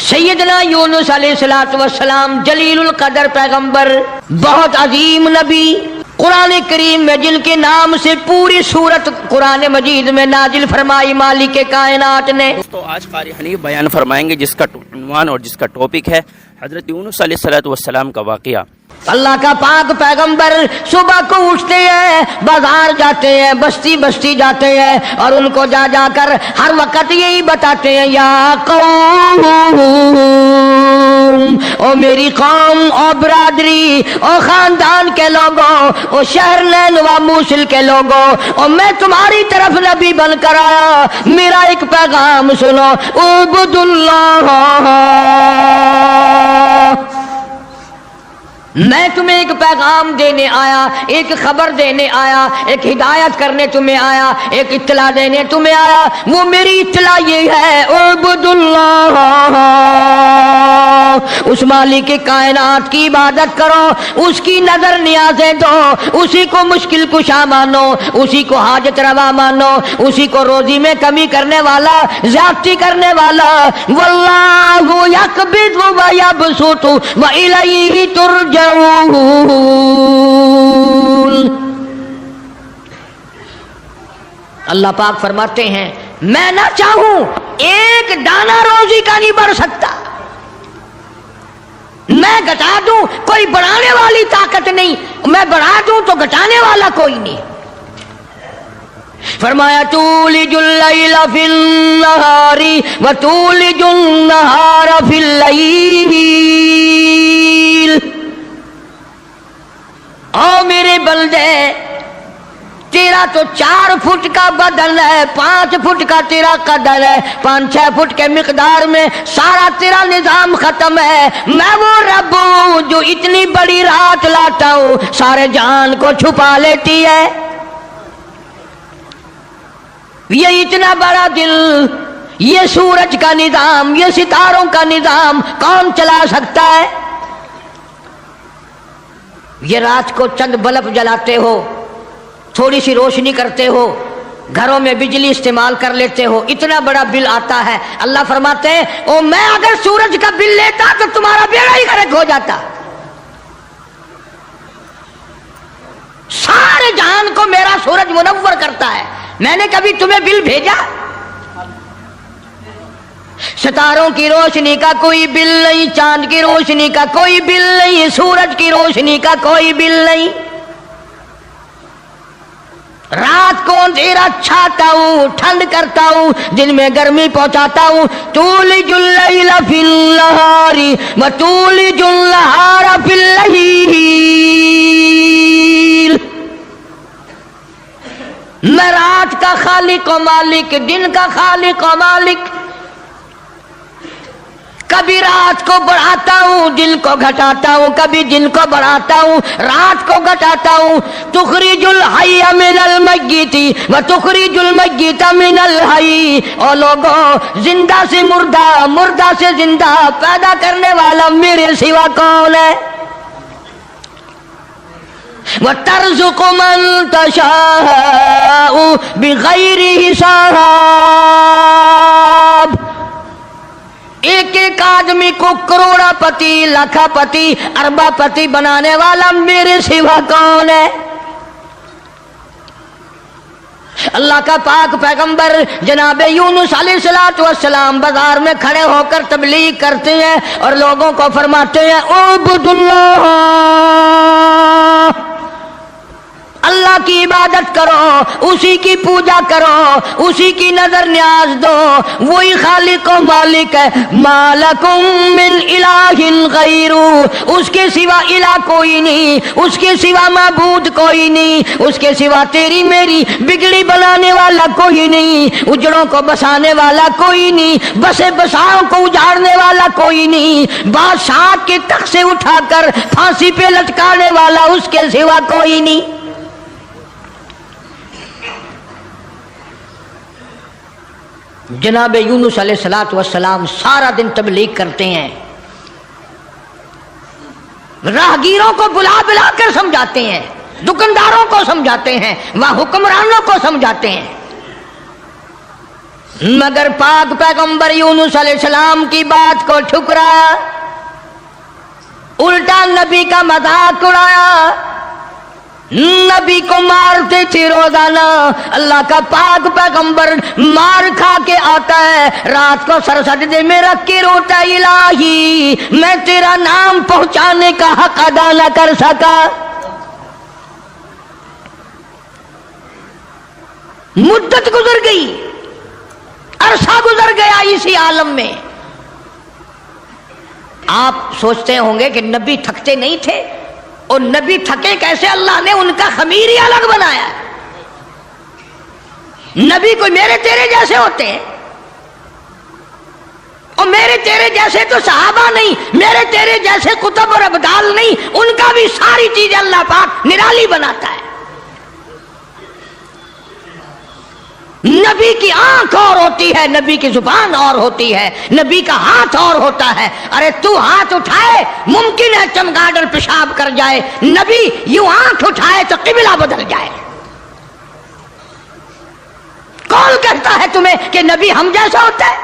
سیدنا یونس علیہ السلام جلیل القدر پیغمبر، بہت عظیم نبی، قرآن کریم میں جن کے نام سے پوری سورت قرآن مجید میں نازل فرمائی مالک کائنات نے۔ تو آج قاری حنیف بیان فرمائیں گے جس کا عنوان اور جس کا ٹاپک ہے حضرت یونس علیہ السلام کا واقعہ۔ اللہ کا پاک پیغمبر صبح کو اٹھتے ہیں، بازار جاتے ہیں، بستی بستی جاتے ہیں، اور ان کو جا جا کر ہر وقت یہی بتاتے ہیں، یا قوم، او میری قوم، او برادری، او خاندان کے لوگوں، او شہر نینوا موصل کے لوگوں، او میں تمہاری طرف نبی بن کر آیا، میرا ایک پیغام سنو، اعبدوا اللہ۔ میں تمہیں ایک پیغام دینے آیا، ایک خبر دینے آیا، ایک ہدایت کرنے تمہیں آیا، ایک اطلاع دینے تمہیں آیا۔ وہ میری اطلاع یہ ہے، اعبدوا اللہ، اس مالک کائنات کی عبادت کرو، اس کی نظر نیازیں دو، اسی کو مشکل کشا مانو، اسی کو حاجت روا مانو، اسی کو روزی میں کمی کرنے والا، زیادتی کرنے والا۔ واللہ یقبض ویبسط والیہ ترجعون۔ اللہ پاک فرماتے ہیں میں نہ چاہوں ایک دانہ روزی کا نہیں بڑھ سکتا، میں گھٹا دوں کوئی بڑھانے والی طاقت نہیں، میں بڑھا دوں تو گھٹانے والا کوئی نہیں۔ فرمایا تولج اللیل فی النہار وتولج النہار فی اللیل۔ او میرے بندے، تیرا تو 4 فٹ کا بدن ہے، 5 فٹ کا تیرا قدر ہے، 5-6 فٹ کے مقدار میں سارا تیرا نظام ختم ہے۔ میں وہ رب ہوں جو اتنی بڑی رات لاتا ہوں، سارے جہان کو چھپا لیتی ہے۔ یہ اتنا بڑا دل، یہ سورج کا نظام، یہ ستاروں کا نظام کون چلا سکتا ہے؟ یہ رات کو چند بلب جلاتے ہو، تھوڑی سی روشنی کرتے ہو، گھروں میں بجلی استعمال کر لیتے ہو، اتنا بڑا بل آتا ہے۔ اللہ فرماتے ہیں او میں اگر سورج کا بل لیتا تو تمہارا بیڑا ہی غرق ہو جاتا۔ سارے جہان کو میرا سورج منور کرتا ہے، میں نے کبھی تمہیں بل بھیجا؟ ستاروں کی روشنی کا کوئی بل نہیں، چاند کی روشنی کا کوئی بل نہیں، سورج کی روشنی کا کوئی بل نہیں۔ رات کو اندھیرا چھاتا ہوں، ٹھنڈ کرتا ہوں، دن میں گرمی پہنچاتا ہوں۔ تولج اللیل فی النہار وتولج النہار فی اللیل۔ میں رات کا خالق و مالک، دن کا خالق و مالک، کبھی رات کو بڑھاتا ہوں، دن کو گھٹاتا ہوں، کبھی دن کو بڑھاتا ہوں، رات کو گھٹاتا ہوں۔ تخرج الحی من المیت وتخرج المیت من الحی۔ او لوگوں، زندہ سے مردہ، مردہ سے زندہ پیدا کرنے والا میرے سوا کون ہے؟ وَتَرْزُقُ مَن تَشَاءُ بِغَيْرِ حِسَابٍ۔ ایک ایک آدمی کو کروڑا پتی، لاکھا پتی، اربا پتی بنانے والا میرے سوا کون ہے؟ اللہ کا پاک پیغمبر جناب یونس علیہ السلام بازار میں کھڑے ہو کر تبلیغ کرتے ہیں اور لوگوں کو فرماتے ہیں اعبدوا اللہ، اللہ کی عبادت کرو، اسی کی پوجا کرو، اسی کی نظر نیاز دو، وہی خالق و مالک ہے۔ ما لکم من الہ غیرہ، اس کے سوا الہ کوئی نہیں، اس کے سوا معبود کوئی نہیں، اس کے سوا تیری میری بگڑی بنانے والا کوئی نہیں، اجڑوں کو بسانے والا کوئی نہیں، بسے بساؤں کو اجاڑنے والا کوئی نہیں، بادشاہ کے تخت سے اٹھا کر پھانسی پہ لٹکانے والا اس کے سوا کوئی نہیں۔ جناب یونس علیہ السلام سارا دن تبلیغ کرتے ہیں، راہگیروں کو بلا بلا کر سمجھاتے ہیں، دکانداروں کو سمجھاتے ہیں، وہاں حکمرانوں کو سمجھاتے ہیں۔ مگر پاک پیغمبر یونس علیہ السلام کی بات کو ٹھکرایا، الٹا نبی کا مذاق اڑایا، نبی کو مارتے تھے روزانہ۔ اللہ کا پاک پیغمبر مار کھا کے آتا ہے، رات کو سر سجدے میں رکھ کے روتا، الہی میں تیرا نام پہنچانے کا حق ادا نہ کر سکا۔ مدت گزر گئی، عرصہ گزر گیا اسی عالم میں۔ آپ سوچتے ہوں گے کہ نبی تھکتے نہیں تھے، اور نبی تھکے کیسے؟ اللہ نے ان کا خمیر ہی الگ بنایا ہے۔ نبی کوئی میرے تیرے جیسے ہوتے ہیں، اور میرے تیرے جیسے تو صحابہ نہیں، میرے تیرے جیسے کتب اور ابدال نہیں، ان کا بھی ساری چیزیں اللہ پاک نرالی بناتا ہے۔ نبی کی آنکھ اور ہوتی ہے، نبی کی زبان اور ہوتی ہے، نبی کا ہاتھ اور ہوتا ہے۔ ارے تو ہاتھ اٹھائے ممکن ہے چمگادڑ پیشاب کر جائے، نبی یوں آنکھ اٹھائے تو قبلہ بدل جائے۔ کون کہتا ہے تمہیں کہ نبی ہم جیسا ہوتا ہے؟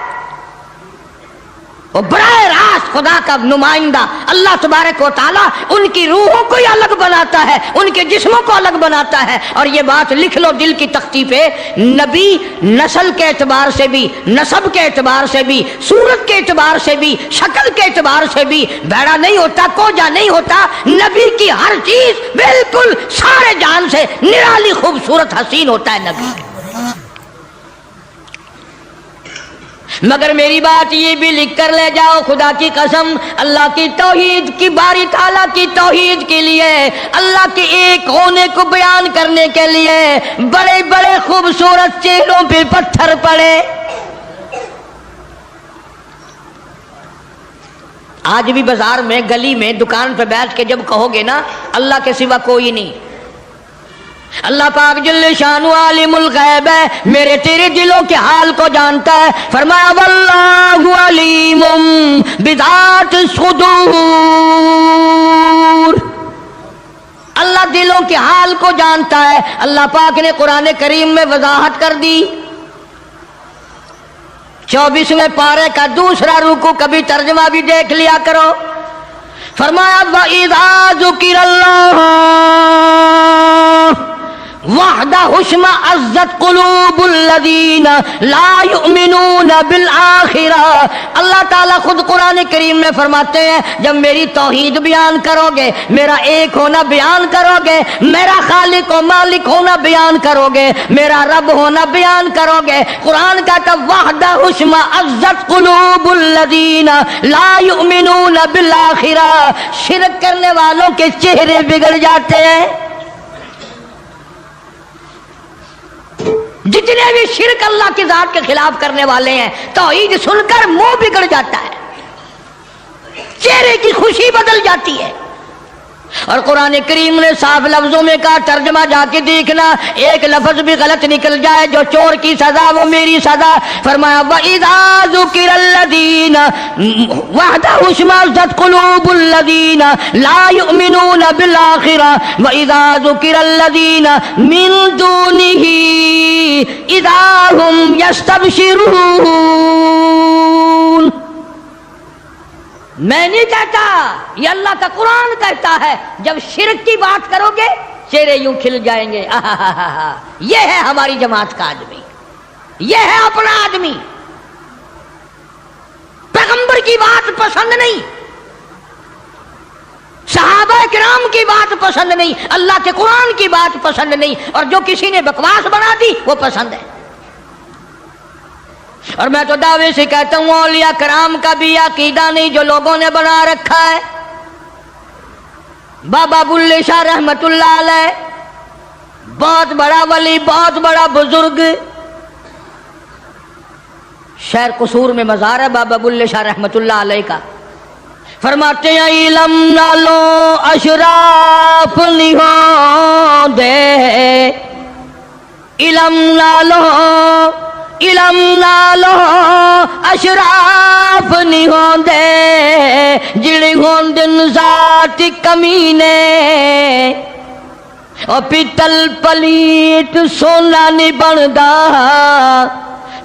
وہ براہ راست خدا کا نمائندہ اللہ تبارک و تعالیٰ ان کی روحوں کو ہی الگ بناتا ہے، ان کے جسموں کو الگ بناتا ہے۔ اور یہ بات لکھ لو دل کی تختی پہ، نبی نسل کے اعتبار سے بھی، نسب کے اعتبار سے بھی، صورت کے اعتبار سے بھی، شکل کے اعتبار سے بھی بھیڑا نہیں ہوتا، کوجا نہیں ہوتا۔ نبی کی ہر چیز بالکل سارے جان سے نرالی خوبصورت حسین ہوتا ہے نبی۔ مگر میری بات یہ بھی لکھ کر لے جاؤ، خدا کی قسم، اللہ کی توحید کی، باری تعالیٰ کی توحید کے لیے، اللہ کے ایک ہونے کو بیان کرنے کے لیے بڑے بڑے خوبصورت چہروں پہ پتھر پڑے۔ آج بھی بازار میں، گلی میں، دکان پہ بیٹھ کے جب کہو گے نا اللہ کے سوا کوئی نہیں، اللہ پاک جل شانہ عالم الغیب ہے، میرے تیرے دلوں کے حال کو جانتا ہے۔ فرمایا واللہ علیم بذات الصدور، اللہ دلوں کے حال کو جانتا ہے۔ اللہ پاک نے قرآن کریم میں وضاحت کر دی۔ 24ویں پارے کا دوسرا رکوع، کبھی ترجمہ بھی دیکھ لیا کرو۔ فرمایا وَإِذَا ذُكِرَ اللَّهُ وَحْدَهُ اشْمَأَزَّتْ قُلُوبُ الَّذِينَ لَا يُؤْمِنُونَ بِالْآخِرَةِ۔ اللہ تعالیٰ خود قرآن کریم میں فرماتے ہیں جب میری توحید بیان کرو گے، میرا ایک ہونا بیان کرو گے، میرا خالق و مالک ہونا بیان کرو گے، میرا رب ہونا بیان کرو گے، قرآن کہتا وَحْدَهُ اشْمَأَزَّتْ قُلُوبُ الَّذِينَ لَا يُؤْمِنُونَ بِالْآخِرَةِ، شرک کرنے والوں کے چہرے بگڑ جاتے ہیں۔ جتنے بھی شرک اللہ کی ذات کے خلاف کرنے والے ہیں، توحید سن کر منہ بگڑ جاتا ہے، چہرے کی خوشی بدل جاتی ہے۔ اور قرآن کریم نے صاف لفظوں میں کہا، ترجمہ جا کے دیکھنا، ایک لفظ بھی غلط نکل جائے، جو چور کی سزا وہ میری سزا۔ فرمایا وَإِذَا ذُكِرَ الَّذِينَ وَحْدَهُ اشْمَأَزَّتْ قُلُوبُ الَّذِينَ لَا يُؤْمِنُونَ بِالْآخِرَةِ وَإِذَا ذُكِرَ الَّذِينَ مِن دُونِهِ إِذَا هُمْ يَسْتَبْشِرُونَ۔ میں نہیں کہتا، یہ اللہ کا قرآن کہتا ہے، جب شرک کی بات کرو گے چہرے یوں کھل جائیں گے۔ یہ ہے ہماری جماعت کا آدمی، یہ ہے اپنا آدمی۔ پیغمبر کی بات پسند نہیں، صحابہ کرام کی بات پسند نہیں، اللہ کے قرآن کی بات پسند نہیں، اور جو کسی نے بکواس بنا دی وہ پسند ہے۔ اور میں تو دعوے سے کہتا ہوں اولیاء کرام کا بھی عقیدہ نہیں جو لوگوں نے بنا رکھا ہے۔ بابا بلے شاہ رحمت اللہ علیہ بہت بڑا ولی، بہت بڑا بزرگ، شہر قصور میں مزار ہے بابا بلے شاہ رحمت اللہ علیہ کا۔ فرماتے ہیں علم نالو اشراف نہیں ہو دے، علم نالو علم نالو اشراف نہیں ہوندے، جڑے ہوندن ذات کمینے، اور پیتل پلیت سونا نہیں بندا،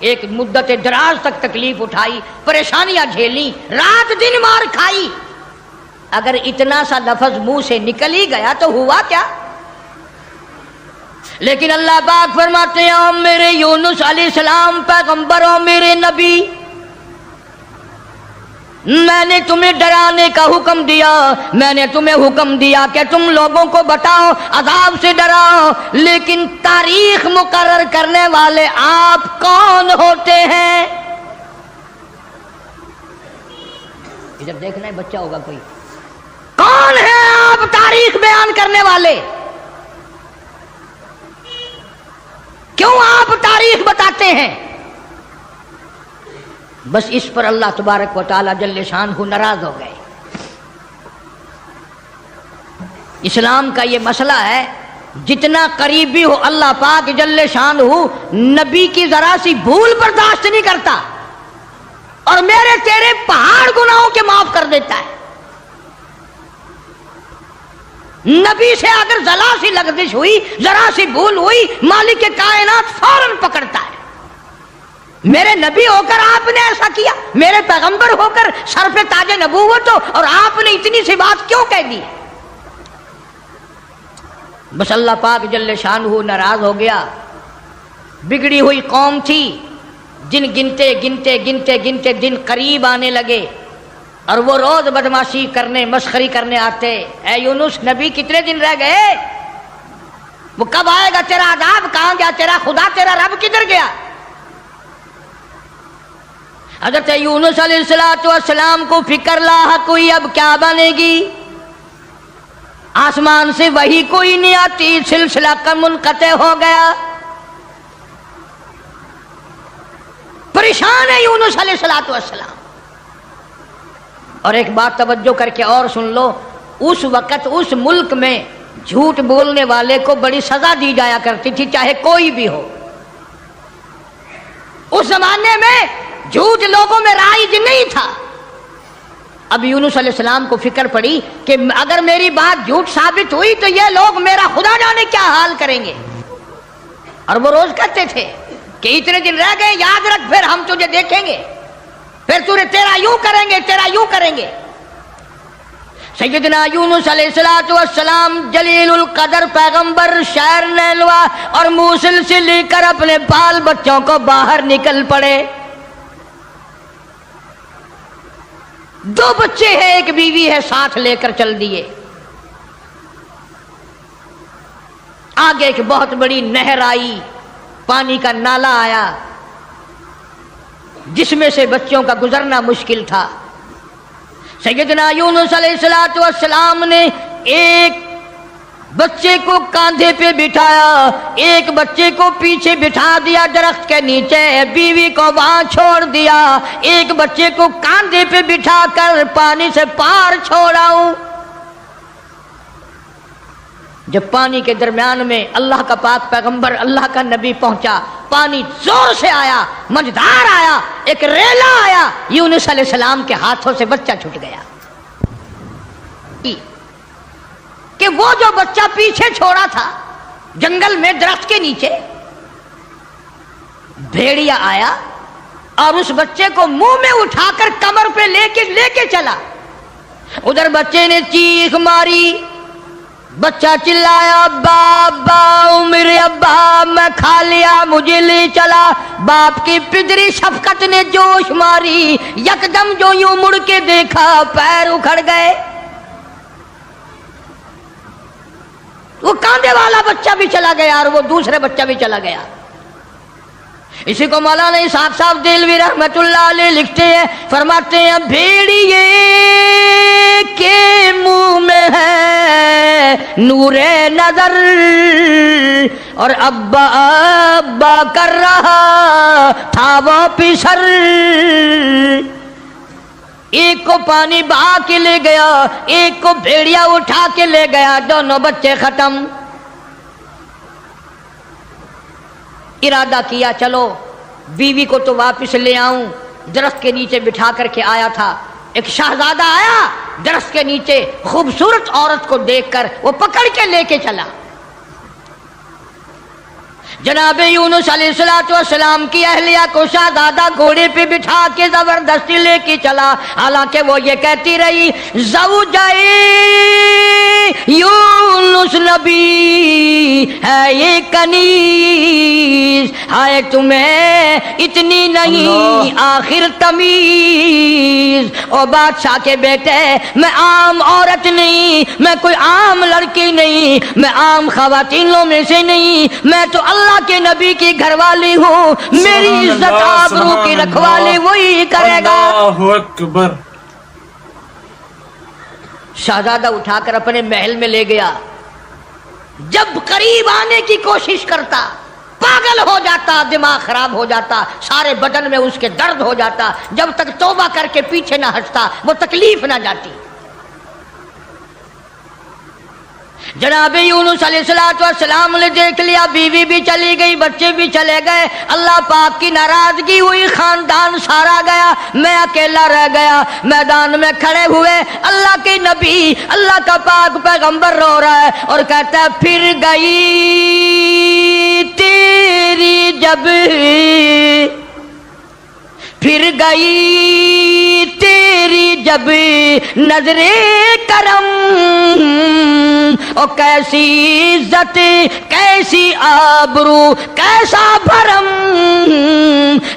ایک مدت دراز تک تکلیف اٹھائی، پریشانیاں جھیلی، رات دن مار کھائی، اگر اتنا سا لفظ منہ سے نکل ہی گیا تو ہوا کیا؟ لیکن اللہ پاک فرماتے ہیں او میرے یونس علیہ السلام پیغمبر، او میرے نبی، میں نے تمہیں ڈرانے کا حکم دیا، میں نے تمہیں حکم دیا کہ تم لوگوں کو بتاؤ، عذاب سے ڈراؤ، لیکن تاریخ مقرر کرنے والے آپ کون ہوتے ہیں؟ ادھر دیکھنا ہے بچہ ہوگا کوئی، کون ہے آپ تاریخ بیان کرنے والے؟ کیوں آپ تاریخ بتاتے ہیں؟ بس اس پر اللہ تبارک و تعالی جل شانہ ناراض ہو گئے۔ اسلام کا یہ مسئلہ ہے، جتنا قریبی ہو اللہ پاک جل شانہ نبی کی ذرا سی بھول برداشت نہیں کرتا، اور میرے تیرے پہاڑ گناہوں کے معاف کر دیتا ہے۔ نبی سے اگر ذرا سی لغزش ہوئی، ذرا سی بھول ہوئی، مالک کائنات فوراً پکڑتا ہے۔ میرے نبی ہو کر آپ نے ایسا کیا، میرے پیغمبر ہو کر سر پہ تاج نبوت ہو، اور آپ نے اتنی سی بات کیوں کہہ دی؟ بس اللہ پاک جل شانہ ناراض ہو گیا۔ بگڑی ہوئی قوم تھی، دن گنتے گنتے گنتے گنتے دن قریب آنے لگے، اور وہ روز بدماشی کرنے، مسخری کرنے آتے۔ اے یونس نبی کتنے دن رہ گئے؟ وہ کب آئے گا تیرا عذاب؟ کہاں گیا تیرا خدا؟ تیرا رب کدھر گیا؟ حضرت یونس علیہ السلام کو فکر لاحق ہوئی، اب کیا بنے گی؟ آسمان سے وہی کوئی نہیں آتی، سلسلہ کا منقطع ہو گیا۔ پریشان ہے یونس علیہ السلام۔ اور ایک بات توجہ کر کے اور سن لو، اس وقت اس ملک میں جھوٹ بولنے والے کو بڑی سزا دی جایا کرتی تھی، چاہے کوئی بھی ہو۔ اس زمانے میں جھوٹ لوگوں میں رائج نہیں تھا۔ اب یونس علیہ السلام کو فکر پڑی کہ اگر میری بات جھوٹ ثابت ہوئی تو یہ لوگ میرا خدا جانے کیا حال کریں گے۔ اور وہ روز کہتے تھے کہ اتنے دن رہ گئے، یاد رکھ پھر ہم تجھے دیکھیں گے، پھر تیرا یوں کریں گے، تیرا یوں کریں گے۔ سیدنا یونس علیہ السلام جلیل القدر پیغمبر شہر نیلوا اور موصل سے لے کر اپنے بال بچوں کو باہر نکل پڑے۔ 2 بچے ہیں، ایک بیوی ہے، ساتھ لے کر چل دیے۔ آگے ایک بہت بڑی نہر آئی، پانی کا نالا آیا جس میں سے بچوں کا گزرنا مشکل تھا۔ سیدنا یونس علیہ السلام نے ایک بچے کو کاندھے پہ بٹھایا، ایک بچے کو پیچھے بٹھا دیا درخت کے نیچے، بیوی کو وہاں چھوڑ دیا، ایک بچے کو کاندھے پہ بٹھا کر پانی سے پار چھوڑاؤں۔ جب پانی کے درمیان میں اللہ کا پاک پیغمبر، اللہ کا نبی پہنچا، پانی زور سے آیا، مجدار آیا، ایک ریلا آیا، یونس علیہ السلام کے ہاتھوں سے بچہ چھوٹ گیا۔ کہ وہ جو بچہ پیچھے چھوڑا تھا جنگل میں درخت کے نیچے، بھیڑیا آیا اور اس بچے کو منہ میں اٹھا کر کمر پہ لے کے چلا۔ ادھر بچے نے چیخ ماری، بچہ چلایا، ابا ابا میرے ابا میں کھا لیا، مجھے لے چلا۔ باپ کی پدری شفقت نے جوش ماری، یکدم جو یوں مڑ کے دیکھا پیر اکھڑ گئے۔ وہ کاندھے والا بچہ بھی چلا گیا اور وہ دوسرے بچہ بھی چلا گیا۔ اسی کو مولانا اسحاق صاحب دہلوی رحمت اللہ علیہ لکھتے ہیں، فرماتے ہیں بھیڑیے کے منہ میں ہے نور نظر اور ابا ابا کر رہا تھا وہ پسر۔ ایک کو پانی بہا کے لے گیا، ایک کو بھیڑیا اٹھا کے لے گیا، دونوں بچے ختم۔ ارادہ کیا چلو بیوی کو تو واپس لے آؤں، درخت کے نیچے بٹھا کر کے آیا تھا۔ ایک شہزادہ آیا درخت کے نیچے، خوبصورت عورت کو دیکھ کر وہ پکڑ کے لے کے چلا۔ جناب یونس علیہ السلام کی اہلیہ کو شہزادہ گھوڑے پہ بٹھا کے زبردستی لے کے چلا، حالانکہ وہ یہ کہتی رہی زوجائے یونس نبی ہے یہ کنیز، ہائے تمہیں اتنی نہیں آخر تمیز۔ او بادشاہ کے بیٹے، میں عام عورت نہیں، میں کوئی عام لڑکی نہیں، میں عام خواتینوں میں سے نہیں، میں تو اللہ کے نبی کی گھر والی ہوں، میری عزت آبرو کی رکھوالی وہی کرے گا۔ اللہ اکبر۔ شہزادہ اٹھا کر اپنے محل میں لے گیا، جب قریب آنے کی کوشش کرتا پاگل ہو جاتا، دماغ خراب ہو جاتا، سارے بدن میں اس کے درد ہو جاتا، جب تک توبہ کر کے پیچھے نہ ہٹتا وہ تکلیف نہ جاتی۔ جناب یونس علیہ السلام نے دیکھ لیا، بیوی بھی چلی گئی، بچے بھی چلے گئے، اللہ پاک کی ناراضگی ہوئی، خاندان سارا گیا، میں اکیلا رہ گیا۔ میدان میں کھڑے ہوئے اللہ کے نبی، اللہ کا پاک پیغمبر رو رہا ہے اور کہتا ہے پھر گئی تیری جب، پھر گئی تیری جب نظر کرم، او کیسی عزت کیسی آبرو کیسا بھرم،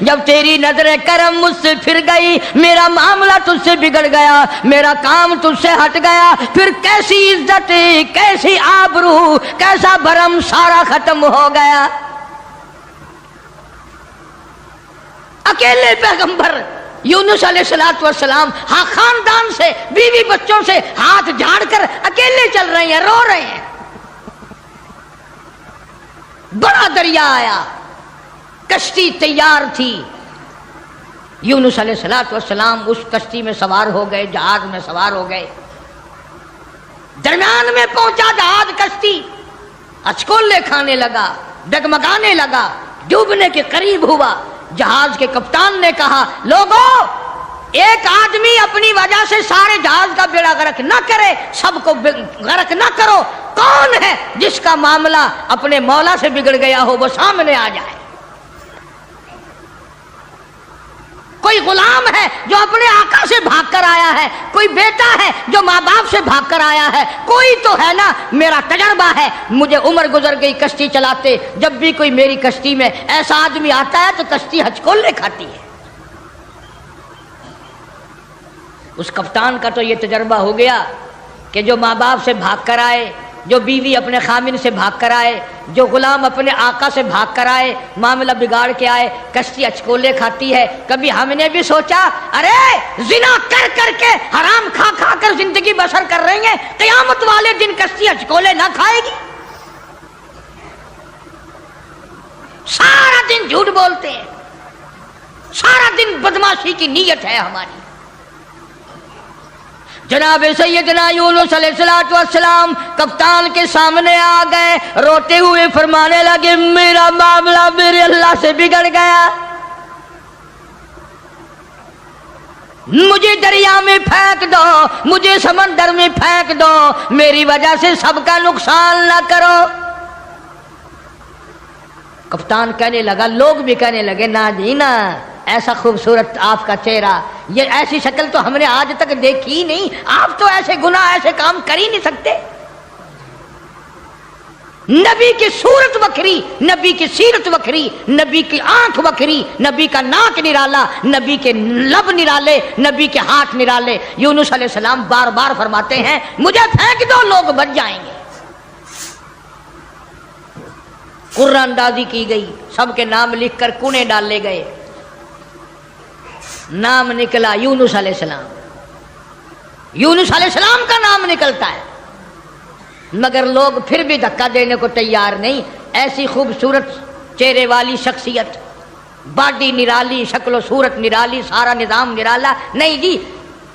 جب تیری نظر کرم مجھ سے پھر گئی، میرا معاملہ تجھ سے بگڑ گیا، میرا کام تجھ سے ہٹ گیا، پھر کیسی عزت کیسی آبرو کیسا بھرم سارا ختم ہو گیا۔ اکیلے پیغمبر یونس علیہ السلام ہاں خاندان سے بیوی بچوں سے ہاتھ جھاڑ کر اکیلے چل رہے ہیں، رو رہے ہیں۔ بڑا دریا آیا، کشتی تیار تھی، یونس علیہ السلام اس کشتی میں سوار ہو گئے، جہاز میں سوار ہو گئے، درمیان میں پہنچا جہاز، کشتی اچکولے کھانے لگا، ڈگمگانے لگا، ڈوبنے کے قریب ہوا۔ جہاز کے کپتان نے کہا لوگوں، ایک آدمی اپنی وجہ سے سارے جہاز کا بیڑا غرق نہ کرے، سب کو غرق نہ کرو، کون ہے جس کا معاملہ اپنے مولا سے بگڑ گیا ہو وہ سامنے آ جائے۔ کوئی غلام ہے جو اپنے آقا سے بھاگ کر آیا ہے، کوئی بیٹا ہے جو ماں باپ سے بھاگ کر آیا ہے، کوئی تو ہے نا، میرا تجربہ ہے، مجھے عمر گزر گئی کشتی چلاتے، جب بھی کوئی میری کشتی میں ایسا آدمی آتا ہے تو کشتی ہچکولے کھاتی ہے۔ اس کپتان کا تو یہ تجربہ ہو گیا کہ جو ماں باپ سے بھاگ کر آئے، جو بیوی اپنے خامن سے بھاگ کر آئے، جو غلام اپنے آقا سے بھاگ کر آئے، معاملہ بگاڑ کے آئے، کشتی اچکولے کھاتی ہے۔ کبھی ہم نے بھی سوچا ارے زنا کر کر کے حرام کھا کھا کر زندگی بسر کر رہے ہیں، قیامت والے دن کشتی اچکولے نہ کھائے گی؟ سارا دن جھوٹ بولتے ہیں، سارا دن بدماشی کی نیت ہے ہماری۔ جناب سیدنا یونس علیہ السلام کپتان کے سامنے آ گئے، روتے ہوئے فرمانے لگے میرا معاملہ میرے اللہ سے بگڑ گیا، مجھے دریا میں پھینک دو، مجھے سمندر میں پھینک دو، میری وجہ سے سب کا نقصان نہ کرو۔ کپتان کہنے لگا، لوگ بھی کہنے لگے نا جی نا، ایسا خوبصورت آپ کا چہرہ، یہ ایسی شکل تو ہم نے آج تک دیکھی ہی نہیں، آپ تو ایسے گناہ ایسے کام کر ہی نہیں سکتے۔ نبی کی صورت وکھری، نبی کی سیرت وکھری، نبی کی آنکھ وکھری، نبی کا ناک نرالا، نبی کے لب نرالے، نبی کے ہاتھ نرالے۔ یونس علیہ السلام بار بار فرماتے ہیں مجھے پھینک دو، لوگ بچ جائیں گے۔ قرآن اندازی کی گئی، سب کے نام لکھ کر کونے ڈالے گئے، نام نکلا یونس علیہ السلام۔ یونس علیہ السلام کا نام نکلتا ہے، مگر لوگ پھر بھی دھکا دینے کو تیار نہیں۔ ایسی خوبصورت چہرے والی شخصیت، باڈی نرالی، شکل و صورت نرالی، سارا نظام نرالا، نہیں جی،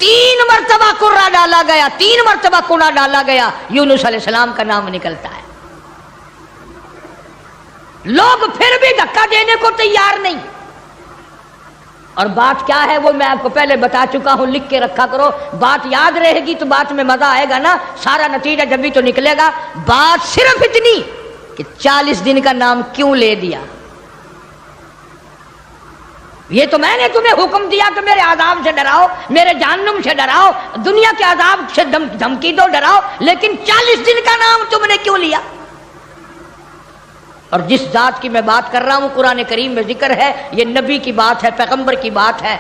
3 مرتبہ قرہ ڈالا گیا، 3 مرتبہ کونا ڈالا گیا، یونس علیہ السلام کا نام نکلتا ہے۔ لوگ پھر بھی دھکا دینے کو تیار نہیں۔ اور بات کیا ہے وہ میں آپ کو پہلے بتا چکا ہوں، لکھ کے رکھا کرو، بات یاد رہے گی تو بات میں مزہ آئے گا نا، سارا نتیجہ جب بھی تو نکلے گا۔ بات صرف اتنی کہ کہ 40 دن کا نام کیوں لے دیا؟ یہ تو میں نے تمہیں حکم دیا کہ میرے عذاب سے ڈراؤ، میرے جہنم سے ڈراؤ، دنیا کے عذاب سے دھمکی دو، ڈراؤ، لیکن 40 دن کا نام تم نے کیوں لیا؟ اور جس ذات کی میں بات کر رہا ہوں قرآن کریم میں ذکر ہے، یہ نبی کی بات ہے، پیغمبر کی بات ہے،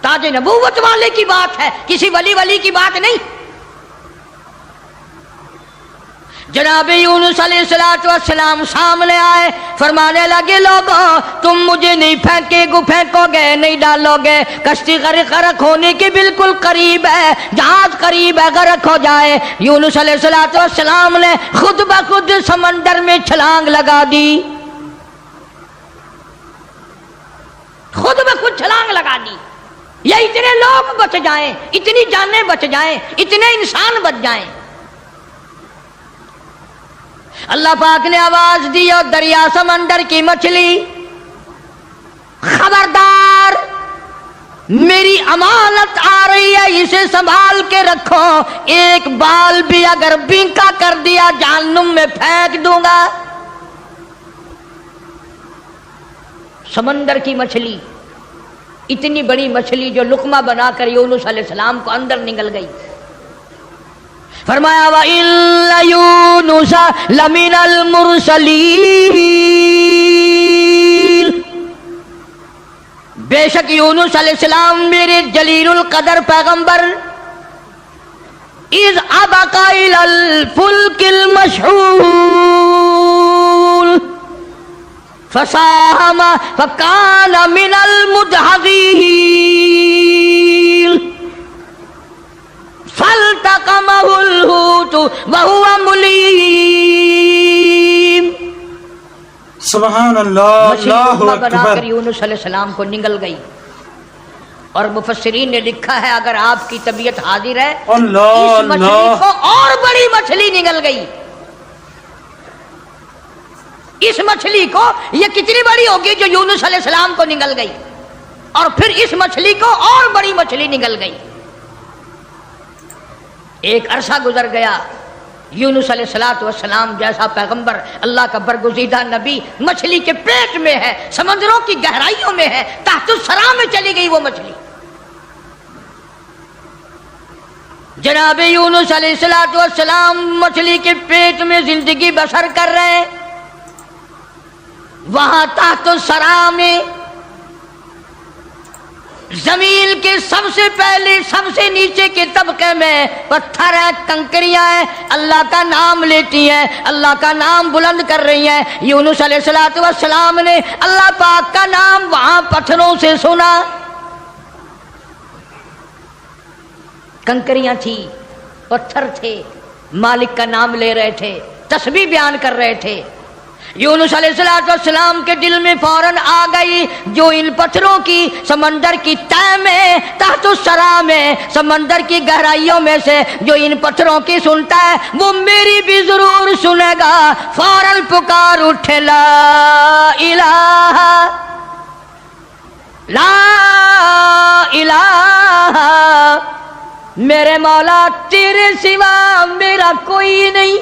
تاج نبوت والے کی بات ہے، کسی ولی کی بات نہیں۔ جناب یونس علیہ السلام سامنے آئے، فرمانے لگے لوگوں تم مجھے نہیں پھینکو گے، نہیں ڈالو گے، کشتی غرق ہونے کے بالکل قریب ہے، جہاز قریب ہے غرق ہو جائے۔ یونس علیہ السلام نے خود بخود سمندر میں چھلانگ لگا دی، خود بخود چھلانگ لگا دی، یا اتنے لوگ بچ جائیں، اتنی جانیں بچ جائیں، اتنے انسان بچ جائیں۔ اللہ پاک نے آواز دی اور دریا سمندر کی مچھلی خبردار، میری امانت آ رہی ہے، اسے سنبھال کے رکھو، ایک بال بھی اگر بینکا کر دیا جہنم میں پھینک دوں گا۔ سمندر کی مچھلی، اتنی بڑی مچھلی جو لقمہ بنا کر یونس علیہ السلام کو اندر نگل گئی۔ فرمایا وَإِنَّ يُونُسَ لَمِنَ الْمُرْسَلِينَ، بے شک یونس علیہ السلام میرے جلیل القدر پیغمبر، اِذْ أَبَقَ إِلَى الْفُلْكِ الْمَشْحُونِ فَسَاهَمَ فَكَانَ مِنَ الْمُدْحَضِينَ فَالْتَقَمَهُ الْحُوتُ وَهُوَ مُلِيمٌ۔ سبحان اللہ، اللہ بنا اکبر۔ کر یونس علیہ السلام کو نگل گئی، اور مفسرین نے لکھا ہے اگر آپ کی طبیعت حاضر ہے اللہ اس مچھلی اللہ، کو اور بڑی مچھلی نگل گئی۔ اس مچھلی کو یہ کتنی بڑی ہوگی جو یونس علیہ السلام کو نگل گئی، اور پھر اس مچھلی کو اور بڑی مچھلی نگل گئی۔ ایک عرصہ گزر گیا، یونس علیہ السلام جیسا پیغمبر، اللہ کا برگزیدہ نبی مچھلی کے پیٹ میں ہے، سمندروں کی گہرائیوں میں ہے، تحت الثرى میں چلی گئی وہ مچھلی۔ جناب یونس علیہ السلام مچھلی کے پیٹ میں زندگی بسر کر رہے ہیں، وہاں تحت الثرى میں زمین کے سب سے پہلے سب سے نیچے کے طبقے میں پتھر ہے، کنکریاں ہیں، اللہ کا نام لیتی ہیں، اللہ کا نام بلند کر رہی ہیں۔ یونس علیہ السلام نے اللہ پاک کا نام وہاں پتھروں سے سنا، کنکریاں تھی، پتھر تھے، مالک کا نام لے رہے تھے، تسبیح بیان کر رہے تھے۔ یونس علیہ السلام کے دل میں فوراً آ گئی، جو ان پتھروں کی سمندر کی تہ میں تحت الثرى میں سمندر کی گہرائیوں میں سے جو ان پتھروں کی سنتا ہے وہ میری بھی ضرور سنے گا۔ فوراً پکار اٹھے لا الہ لا الہ، میرے مولا تیرے سوا میرا کوئی نہیں،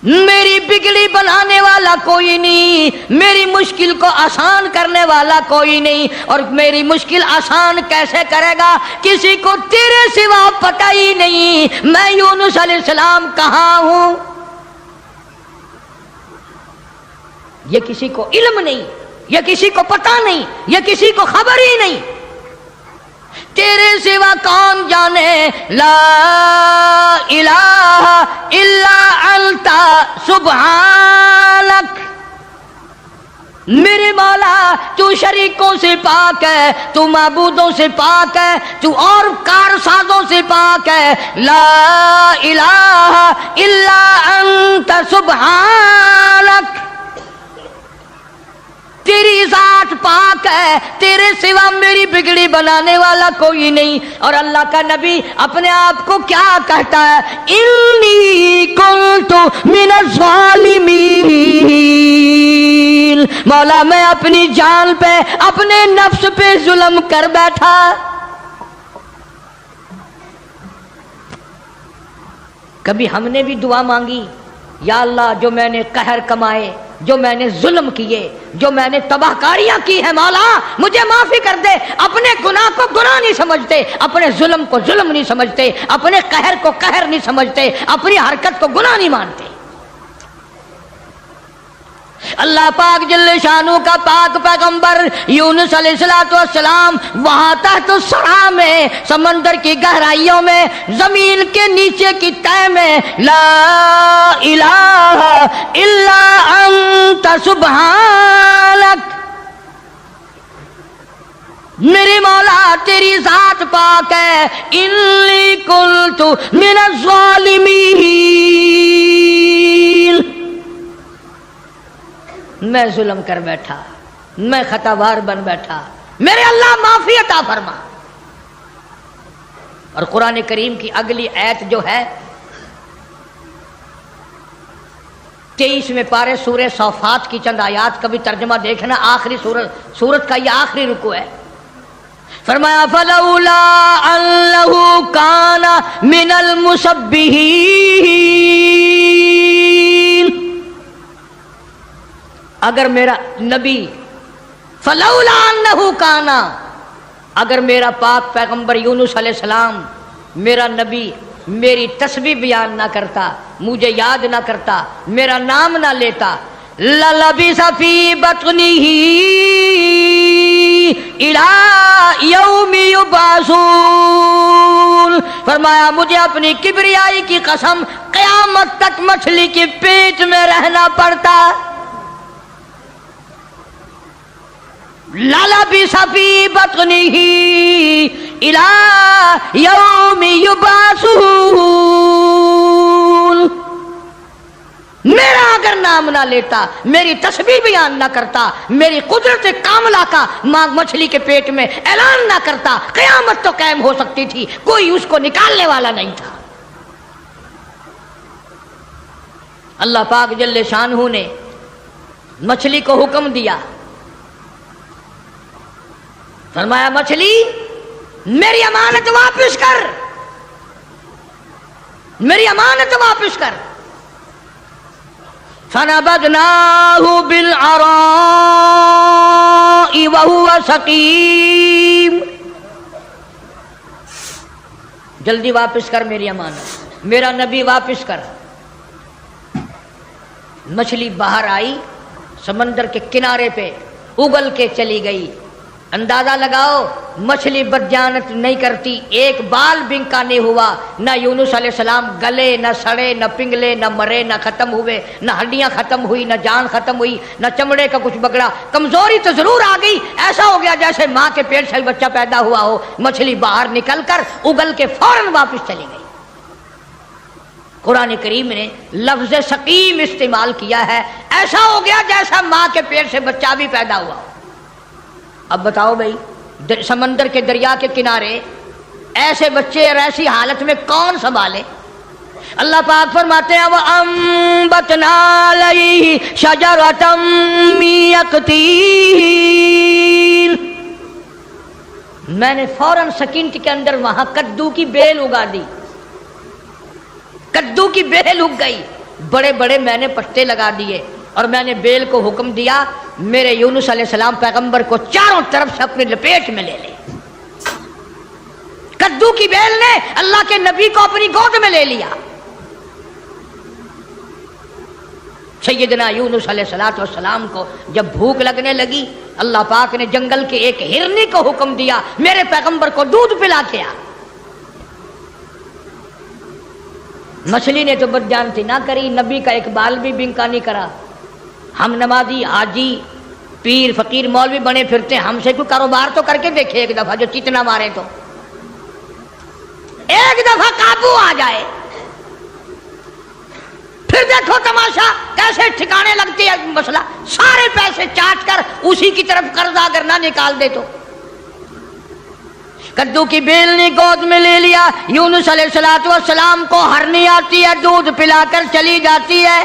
میری بگڑی بنانے والا کوئی نہیں، میری مشکل کو آسان کرنے والا کوئی نہیں، اور میری مشکل آسان کیسے کرے گا کسی کو تیرے سوا پتہ ہی نہیں میں یونس علیہ السلام کہاں ہوں۔ یہ کسی کو علم نہیں، یہ کسی کو پتہ نہیں، یہ کسی کو خبر ہی نہیں، تیرے سوا کون جانے۔ لا الہ الا انت سبحانک، میرے مولا تو شریکوں سے پاک ہے، تو معبودوں سے پاک ہے، تو اور کارسازوں سے پاک ہے۔ لا الہ الا انت سبحانک، تیری ذات پاک ہے، تیرے سوا میری بگڑی بنانے والا کوئی نہیں۔ اور اللہ کا نبی اپنے آپ کو کیا کہتا ہے؟ انی کنت من الظالمین، مولا میں اپنی جان پہ اپنے نفس پہ ظلم کر بیٹھا۔ کبھی ہم نے بھی دعا مانگی یا اللہ جو میں نے قہر کمائے، جو میں نے ظلم کیے، جو میں نے تباہ کاریاں کی ہیں مولا مجھے معافی کر دے۔ اپنے گناہ کو گناہ نہیں سمجھتے، اپنے ظلم کو ظلم نہیں سمجھتے، اپنے قہر کو قہر نہیں سمجھتے، اپنی حرکت کو گناہ نہیں مانتے۔ اللہ پاک جل شانہ کا پاک پیغمبر یونس علیہ السلام وہاں تحت الثرى میں، سمندر کی گہرائیوں میں، زمین کے نیچے کی تہہ میں، لا الہ الا انت سبحانک، میرے مولا تیری ذات پاک ہے، انی کنت من الظالمین، میں ظلم کر بیٹھا، میں خطا وار بن بیٹھا، میرے اللہ معافی عطا فرما۔ اور قرآن کریم کی اگلی آیت جو ہے 23ویں پارے سورہ صافات کی چند آیات کا بھی ترجمہ دیکھنا، آخری سورت کا یہ آخری رکوع ہے۔ فرمایا فلولا انہ کان من المسبحین، اگر میرا نبی، فلولا انہ کانا، اگر میرا پاک پیغمبر یونس علیہ السلام میرا نبی میری تسبیح بیان نہ کرتا، مجھے یاد نہ کرتا، میرا نام نہ لیتا، للبث فی بطنہ الی یوم یبعثون، فرمایا مجھے اپنی کبریائی کی قسم قیامت تک مچھلی کے پیٹ میں رہنا پڑتا۔ للبث فی بطنہ الی یوم یبعثون، میرا اگر نام نہ لیتا، میری تسبیح بیان نہ کرتا، میری قدرت کاملہ کا مچھلی کے پیٹ میں اعلان نہ کرتا، قیامت تو قائم ہو سکتی تھی، کوئی اس کو نکالنے والا نہیں تھا۔ اللہ پاک جل شانہ نے مچھلی کو حکم دیا، فرمایا مچھلی میری امانت واپس کر، میری امانت واپس کر۔ فَنَبَذْنَاهُ بِالْعَرَاءِ وَهُوَ سَقِيمٌ، جلدی واپس کر میری امانت، میرا نبی واپس کر۔ مچھلی باہر آئی، سمندر کے کنارے پہ اگل کے چلی گئی۔ اندازہ لگاؤ مچھلی بدجانت نہیں کرتی، ایک بال بنکا نہیں ہوا، نہ یونس علیہ السلام گلے، نہ سڑے، نہ پنگلے، نہ مرے، نہ ختم ہوئے، نہ ہڈیاں ختم ہوئی، نہ جان ختم ہوئی، نہ چمڑے کا کچھ بگڑا۔ کمزوری تو ضرور آ گئی، ایسا ہو گیا جیسے ماں کے پیٹ سے بچہ پیدا ہوا ہو۔ مچھلی باہر نکل کر اگل کے فوراً واپس چلی گئی۔ قرآن کریم نے لفظ سقیم استعمال کیا ہے، ایسا ہو گیا جیسا ماں کے پیٹ سے بچہ بھی پیدا ہوا ہو۔ اب بتاؤ بھائی، سمندر کے دریا کے کنارے ایسے بچے اور ایسی حالت میں کون سنبھالے؟ اللہ پاک فرماتے ہیں وَأَنبَتْنَا عَلَيْهِ شَجَرَةً مِّن يَقْطِينٍ، میں نے فوراً سیکنڈ کے اندر وہاں کدو کی بیل اگا دی، کدو کی بیل اگ گئی، بڑے بڑے میں نے پتے لگا دیے، اور میں نے بیل کو حکم دیا میرے یونس علیہ السلام پیغمبر کو چاروں طرف سے اپنی لپیٹ میں لے لے۔ کدو کی بیل نے اللہ کے نبی کو اپنی گود میں لے لیا۔ سیدنا یونس علیہ السلام کو جب بھوک لگنے لگی، اللہ پاک نے جنگل کے ایک ہرنی کو حکم دیا میرے پیغمبر کو دودھ پلا کے آ۔ مچھلی نے تو بدجانتی نہ کری، نبی کا ایک بال بھی بنکا نہیں کرا۔ ہم نمازی، حاجی، پیر، فقیر، مولوی بنے پھرتے، ہم سے کوئی کاروبار تو کر کے دیکھے ایک دفعہ، جو چتنا مارے تو ایک دفعہ قابو آ جائے، پھر دیکھو تماشا کیسے ٹھکانے لگتی ہے مسئلہ۔ سارے پیسے چاٹ کر اسی کی طرف قرض اگر نہ نکال دے تو۔ کدو کی بیل نے گود میں لے لیا، یونس علیہ السلام کو ہرنی آتی ہے، دودھ پلا کر چلی جاتی ہے،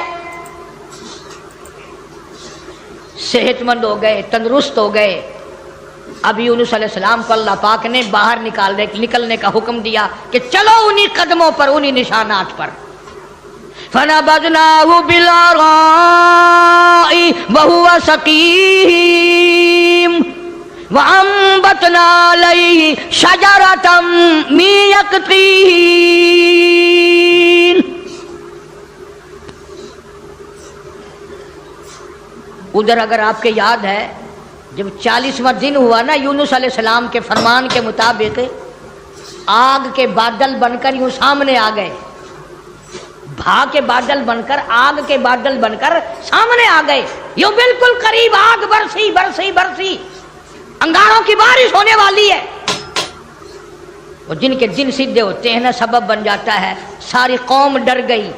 صحت مند ہو گئے، تندرست ہو گئے۔ اب یونس علیہ السلام کو اللہ پاک نے باہر نکلنے کا حکم دیا کہ چلو انہی قدموں پر، انہی نشانات پر۔ فنبذناه بالعراء وهو سقيم وأنبتنا عليه شجرة من يقطين. ادھر اگر آپ کے یاد ہے جب 40واں دن ہوا نا یونس علیہ السلام کے فرمان کے مطابق آگ کے بادل بن کر یوں سامنے آ گئے، بھا کے بادل بن کر، آگ کے بادل بن کر سامنے آ گئے، یوں بالکل قریب آگ برسی برسی برسی، انگاروں کی بارش ہونے والی ہے. وہ جن کے دن سیدھے ہوتے ہیں نا سبب بن جاتا ہے. ساری قوم ڈر گئی،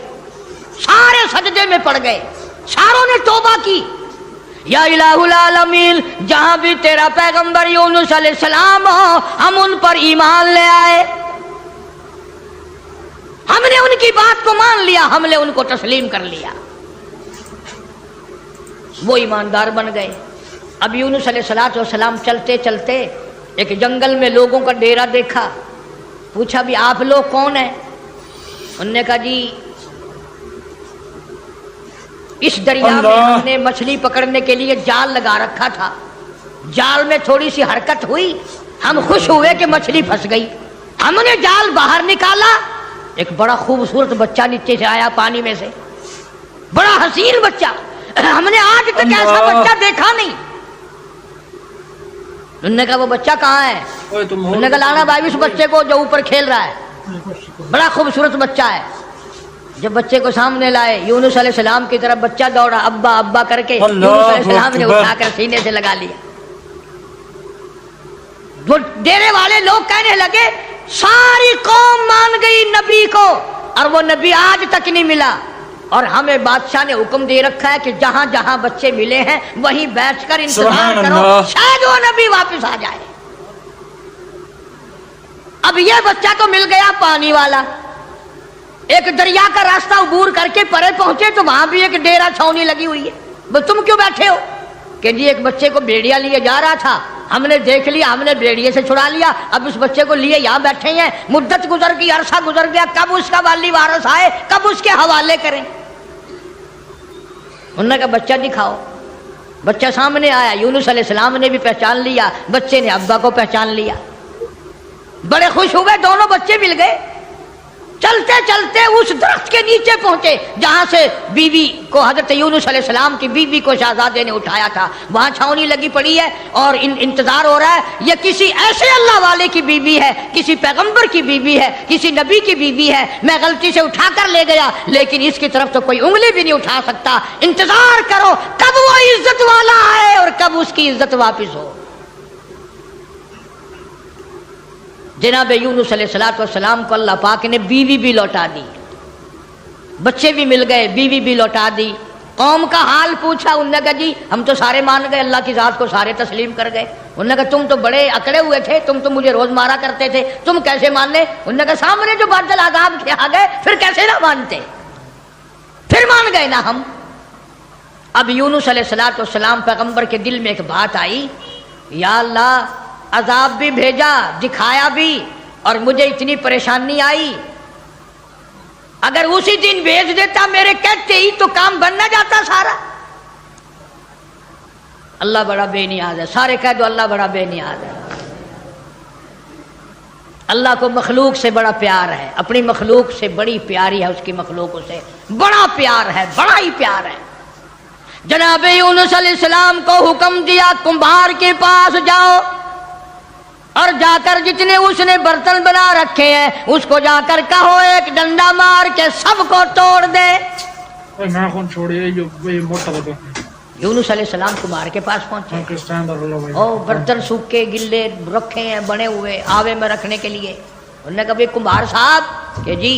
سارے سجدے میں پڑ گئے، ساروں نے توبہ کی. یا الہ العالمین، جہاں بھی تیرا پیغمبر یونس علیہ السلام ہو ہم ان پر ایمان لے آئے، ہم نے ان کی بات کو مان لیا، ہم نے ان کو تسلیم کر لیا. وہ ایماندار بن گئے. اب یونس علیہ السلام چلتے چلتے ایک جنگل میں لوگوں کا ڈیرا دیکھا. پوچھا بھی آپ لوگ کون ہیں؟ انہوں نے کہا جی اس دریا میں ہم نے مچھلی پکڑنے کے لیے جال لگا رکھا تھا، جال میں تھوڑی سی حرکت ہوئی، ہم خوش ہوئے کہ مچھلی پھنس گئی، ہم نے جال باہر نکالا، ایک بڑا خوبصورت بچہ نیچے سے آیا پانی میں سے، بڑا حسین بچہ، ہم نے آج تک ایسا بچہ دیکھا نہیں. انہوں نے کہا وہ بچہ کہاں ہے؟ انہوں نے کہا لانا بھائی اس بچے کو جو اوپر کھیل رہا ہے، بڑا خوبصورت بچہ ہے. جب بچے کو سامنے لائے یونس علیہ السلام کی طرف بچہ دوڑا، ابا ابا کر کے یونس علیہ السلام نے اٹھا کر سینے سے لگا لیا. وہ ڈیرے والے لوگ کہنے لگے ساری قوم مان گئی نبی کو اور وہ نبی آج تک نہیں ملا، اور ہمیں بادشاہ نے حکم دے رکھا ہے کہ جہاں جہاں بچے ملے ہیں وہیں بیٹھ کر انتظار کرو، شاید وہ نبی واپس آ جائے. اب یہ بچہ تو مل گیا پانی والا، ایک دریا کا راستہ عبور کر کے پرے پہنچے تو وہاں بھی ایک ڈیرا چھاونی لگی ہوئی ہے. تم کیوں بیٹھے ہو؟ کہ جی ایک بچے کو بھیڑیا لیے جا رہا تھا، ہم نے دیکھ لیا، ہم نے بھیڑیے سے چھڑا لیا، اب اس بچے کو لیے یہاں بیٹھے ہیں، مدت گزر گئی، عرصہ گزر گیا، کب اس کا والی وارث آئے، کب اس کے حوالے کریں. انہوں نے کہا بچہ دکھاؤ. بچہ سامنے آیا، یونس علیہ السلام نے بھی پہچان لیا، بچے نے ابا کو پہچان لیا. بڑے خوش ہوئے، دونوں بچے مل گئے. چلتے چلتے اس درخت کے نیچے پہنچے جہاں سے بیوی کو حضرت یونس علیہ السلام کی بیوی کو شہزادے نے اٹھایا تھا. وہاں چھاونی لگی پڑی ہے اور انتظار ہو رہا ہے، یہ کسی ایسے اللہ والے کی بیوی ہے، کسی پیغمبر کی بیوی ہے، کسی نبی کی بیوی ہے. میں غلطی سے اٹھا کر لے گیا لیکن اس کی طرف تو کوئی انگلی بھی نہیں اٹھا سکتا. انتظار کرو کب وہ عزت والا آئے اور کب اس کی عزت واپس ہو. جناب یونس علیہ السلام کو اللہ پاک نے بیوی بھی لوٹا دی، بچے بھی مل گئے، بیوی بھی لوٹا دی. قوم کا حال پوچھا، انہوں نے کہا جی ہم تو سارے مان گئے، اللہ کی ذات کو سارے تسلیم کر گئے. انہوں نے کہا تم تو بڑے اکڑے ہوئے تھے، تم تو مجھے روز مارا کرتے تھے، تم کیسے مان لے؟ انہوں نے کہا سامنے جو بادل عذاب کے آ گئے پھر کیسے نہ مانتے، پھر مان گئے نا ہم. اب یونس علیہ السلام پیغمبر کے دل میں ایک بات آئی، یا اللہ عذاب بھی بھیجا، دکھایا بھی، اور مجھے اتنی پریشانی آئی، اگر اسی دن بھیج دیتا میرے کہتے ہی تو کام بن نہ جاتا سارا. اللہ بڑا بے نیاز ہے، سارے کہہ دو اللہ بڑا بے نیاز ہے. اللہ کو مخلوق سے بڑا پیار ہے، اپنی مخلوق سے بڑی پیاری ہے، اس کی مخلوق سے بڑا پیار ہے، بڑا ہی پیار ہے. جناب یونس علیہ السلام کو حکم دیا کمبھار کے پاس جاؤ اور جا کر جتنے اس نے برتن بنا رکھے ہیں اس کو جا کر کہو ایک ڈنڈا مار کے سب کو توڑ دے. یونس علیہ السلام کمبھار کے پاس پہنچے، برتن سوکھے گلے رکھے ہیں بنے ہوئے آوے میں رکھنے کے لیے. انہوں نے کہا بھائی کمبھار صاحب کہ جی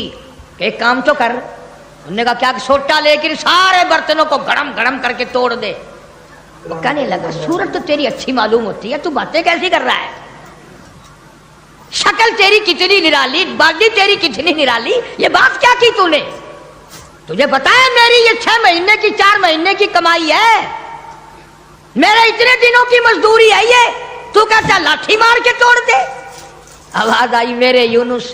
کہ ایک کام تو کر. انہوں نے کہا کیا؟ سوٹا لے کر سارے برتنوں کو گڑم گڑم کر کے توڑ دے. وہ کہنے لگا صورت تو تیری اچھی معلوم ہوتی ہے، تو باتیں کیسی کر رہا ہے؟ شکل تیری کتنی نرالی، باڈی تیری کتنی نرالی، یہ بات کیا کی تو نے؟ تجھے پتا ہے میری یہ 6 مہینے کی 4 مہینے کی کمائی ہے، میرے اتنے دنوں کی مزدوری ہے یہ، تو کہتا لاٹھی مار کے توڑ دے. آواز آئی میرے یونس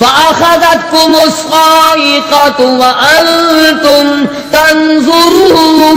فأخذتكم الصاعقة وأنتم تنظرون।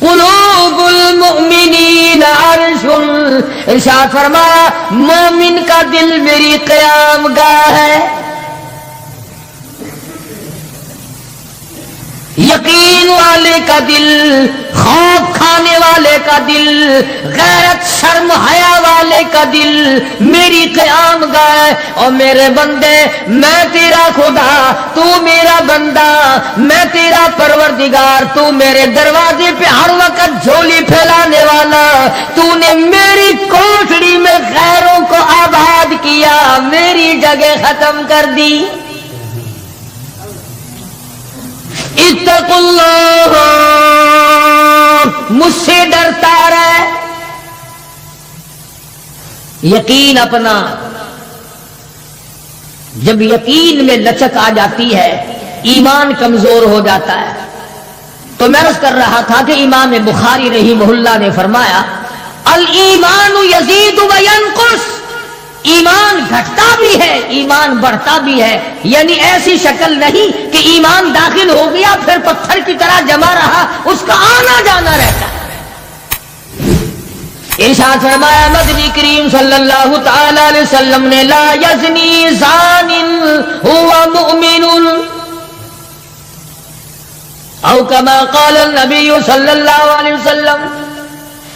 قلوب المؤمنین عرش، ارشاد فرمایا مومن کا دل میری قیام گاہ ہے. یقین والے کا دل، خوف کھانے والے کا دل، غیرت شرم حیا والے کا دل میری قیام گاہ. اور میرے بندے، میں تیرا خدا، تو میرا بندہ، میں تیرا پروردگار، تو میرے دروازے پہ ہر وقت جھولی پھیلانے والا، تو نے میری کوٹڑی میں غیروں کو آباد کیا، میری جگہ ختم کر دی. اتقوا اللہ، مجھ سے ڈرتا رہے. یقین اپنا، جب یقین میں لچک آ جاتی ہے ایمان کمزور ہو جاتا ہے. تو میں عرض کر رہا تھا کہ امام بخاری رحمہ اللہ نے فرمایا الایمان یزید و ینقص، ایمان گھٹتا بھی ہے ایمان بڑھتا بھی ہے. یعنی ایسی شکل نہیں کہ ایمان داخل ہو گیا پھر پتھر کی طرح جمع رہا، اس کا آنا جانا رہتا ہے. ارشاد فرمایا مدنی کریم صلی اللہ تعالی علیہ وسلم نے لا یزنی زان هو مؤمن، او کما قال النبی صلی اللہ علیہ وسلم،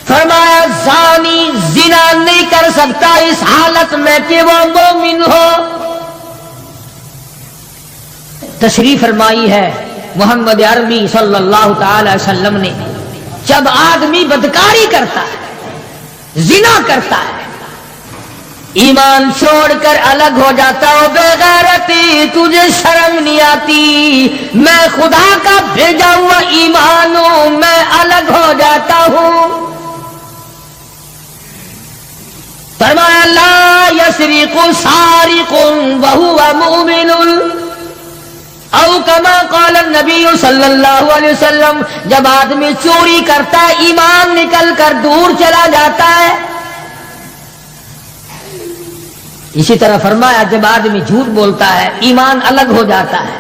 فرمایا زانی زنا نہیں کر سکتا اس حالت میں کہ وہ مومن ہو. تشریف فرمائی ہے محمد عربی صلی اللہ تعالی وسلم نے، جب آدمی بدکاری کرتا ہے، زنا کرتا ہے، ایمان چھوڑ کر الگ ہو جاتا ہو، بے غیرتی تجھے شرم نہیں آتی، میں خدا کا بھیجا ہوا ایمان ہوں، میں الگ ہو جاتا ہوں. فرمایا لا یسرق سارق وهو مؤمن، او کما قال النبی صلی اللہ علیہ وسلم، جب آدمی چوری کرتا ہے ایمان نکل کر دور چلا جاتا ہے. اسی طرح فرمایا جب آدمی جھوٹ بولتا ہے ایمان الگ ہو جاتا ہے،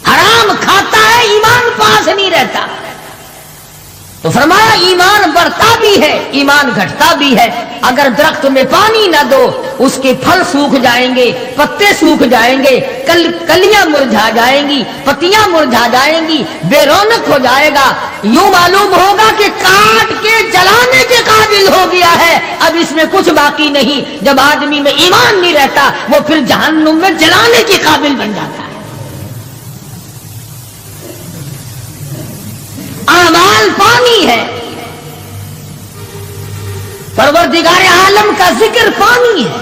حرام کھاتا ہے ایمان پاس نہیں رہتا. تو فرمایا ایمان بڑھتا بھی ہے ایمان گھٹتا بھی ہے. اگر درخت میں پانی نہ دو اس کے پھل سوکھ جائیں گے، پتے سوکھ جائیں گے، کلیاں مرجھا جائیں گی، پتیاں مرجھا جائیں گی، بے رونق ہو جائے گا. یوں معلوم ہوگا کہ کاٹ کے جلانے کے قابل ہو گیا ہے، اب اس میں کچھ باقی نہیں. جب آدمی میں ایمان نہیں رہتا وہ پھر جہنم میں جلانے کے قابل بن جاتا ہے. اعمال پانی ہے، پروردگار عالم کا ذکر پانی ہے،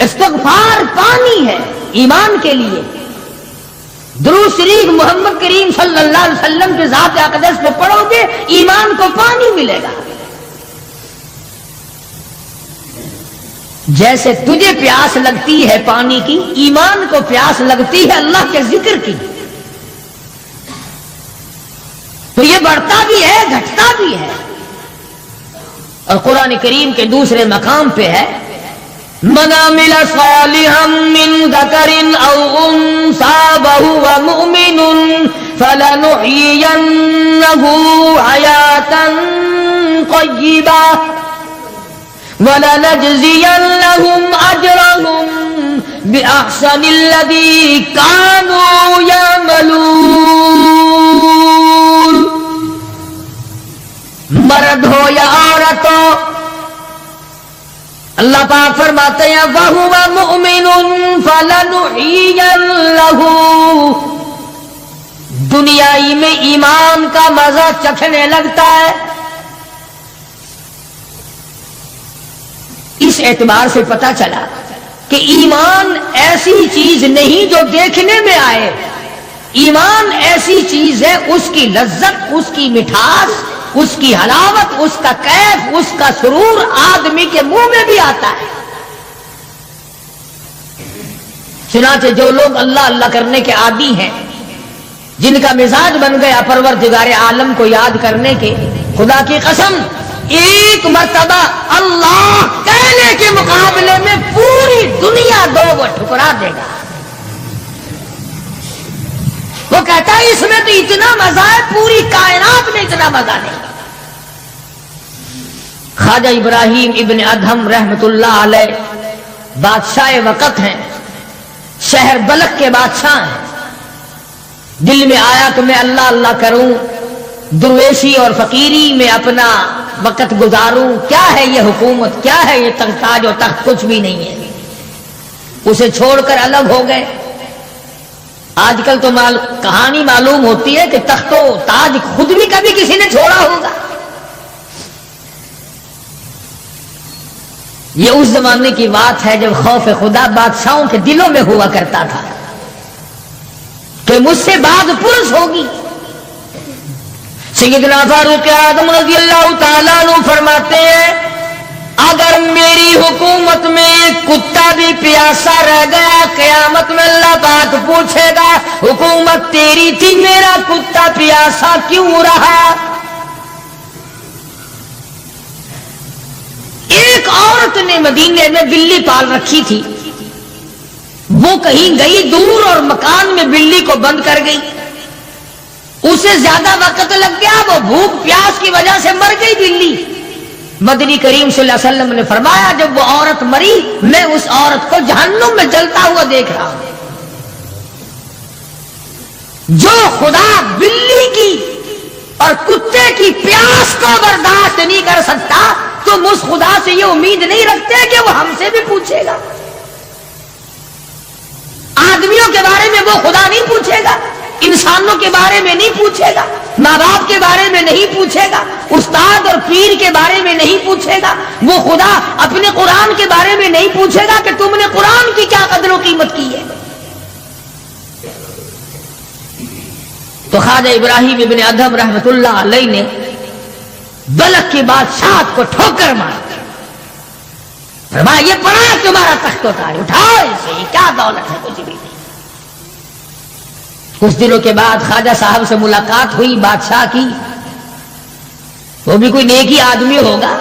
استغفار پانی ہے ایمان کے لیے. درود شریف محمد کریم صلی اللہ علیہ وسلم کے ذات اقدس پہ پڑھو گے ایمان کو پانی ملے گا. جیسے تجھے پیاس لگتی ہے پانی کی، ایمان کو پیاس لگتی ہے اللہ کے ذکر کی. تو یہ بڑھتا بھی ہے گھٹتا بھی ہے. اور قرآن کریم کے دوسرے مقام پہ ہے من عمل صالحا من ذکر او انثى وهو مؤمن فلنحيينه حياة طيبة ولنجزينهم اجرهم باحسن الذي كانوا يعملون. مرد ہو یا عورت ہو، اللہ پاک فرماتے ہیں وَهُوَ مُؤْمِنٌ فَلَنُحْيِيَنَّهُ، دنیائی میں ایمان کا مزہ چکھنے لگتا ہے. اس اعتبار سے پتہ چلا کہ ایمان ایسی چیز نہیں جو دیکھنے میں آئے. ایمان ایسی چیز ہے اس کی لذت، اس کی مٹھاس، اس کی حلاوت، اس کا کیف، اس کا سرور آدمی کے منہ میں بھی آتا ہے. چنانچہ جو لوگ اللہ اللہ کرنے کے عادی ہیں، جن کا مزاج بن گیا پروردگار عالم کو یاد کرنے کے، خدا کی قسم ایک مرتبہ اللہ کہنے کے مقابلے میں پوری دنیا دو وہ ٹھکرا دے گا. وہ کہتا ہے اس میں تو اتنا مزہ ہے، پوری کائنات میں اتنا مزہ نہیں۔ خواجہ ابراہیم ابن ادہم رحمت اللہ علیہ بادشاہ وقت ہیں، شہر بلخ کے بادشاہ ہیں۔ دل میں آیا کہ میں اللہ اللہ کروں، درویشی اور فقیری میں اپنا وقت گزاروں، کیا ہے یہ حکومت، کیا ہے یہ تاج و تخت، کچھ بھی نہیں ہے۔ اسے چھوڑ کر الگ ہو گئے۔ آج کل تو کہانی معلوم ہوتی ہے کہ تخت و تاج خود بھی کبھی کسی نے چھوڑا ہوگا۔ یہ اس زمانے کی بات ہے جب خوف خدا بادشاہوں کے دلوں میں ہوا کرتا تھا کہ مجھ سے بعد پرس ہوگی۔ سیدنا فاروق اعظم رضی اللہ تعالیٰ عنہ فرماتے ہیں اگر میری حکومت میں ایک کتا بھی پیاسا رہ گیا، قیامت میں اللہ پاک پوچھے گا حکومت تیری تھی، میرا کتا پیاسا کیوں رہا؟ ایک عورت نے مدینے میں بلی پال رکھی تھی، وہ کہیں گئی دور اور مکان میں بلی کو بند کر گئی، اسے زیادہ وقت لگ گیا، وہ بھوک پیاس کی وجہ سے مر گئی بلی۔ مدنی کریم صلی اللہ علیہ وسلم نے فرمایا جب وہ عورت مری میں اس عورت کو جہنم میں جلتا ہوا دیکھ رہا ہوں۔ جو خدا بلی کی اور کتے کی پیاس کو برداشت نہیں کر سکتا تم اس خدا سے یہ امید نہیں رکھتے کہ وہ ہم سے بھی پوچھے گا۔ آدمیوں کے بارے میں وہ خدا نہیں پوچھے گا، انسانوں کے بارے میں نہیں پوچھے گا، ماں باپ کے بارے میں نہیں پوچھے گا، استاد اور پیر کے بارے میں نہیں پوچھے گا، وہ خدا اپنے قرآن کے بارے میں نہیں پوچھے گا کہ تم نے قرآن کی کیا قدر و قیمت کی ہے۔ تو خواجہ ابراہیم ابن ادہم رحمت اللہ علیہ نے بلخ کی بادشاہت کو ٹھوکر مار فرمایا یہ پڑا تمہارا تخت و تاج، اٹھاؤ اسے، یہ کیا دولت ہے، کچھ بھی نہیں۔ کچھ دنوں کے بعد خواجہ صاحب سے ملاقات ہوئی بادشاہ کی، وہ بھی کوئی نیکی آدمی ہوگا،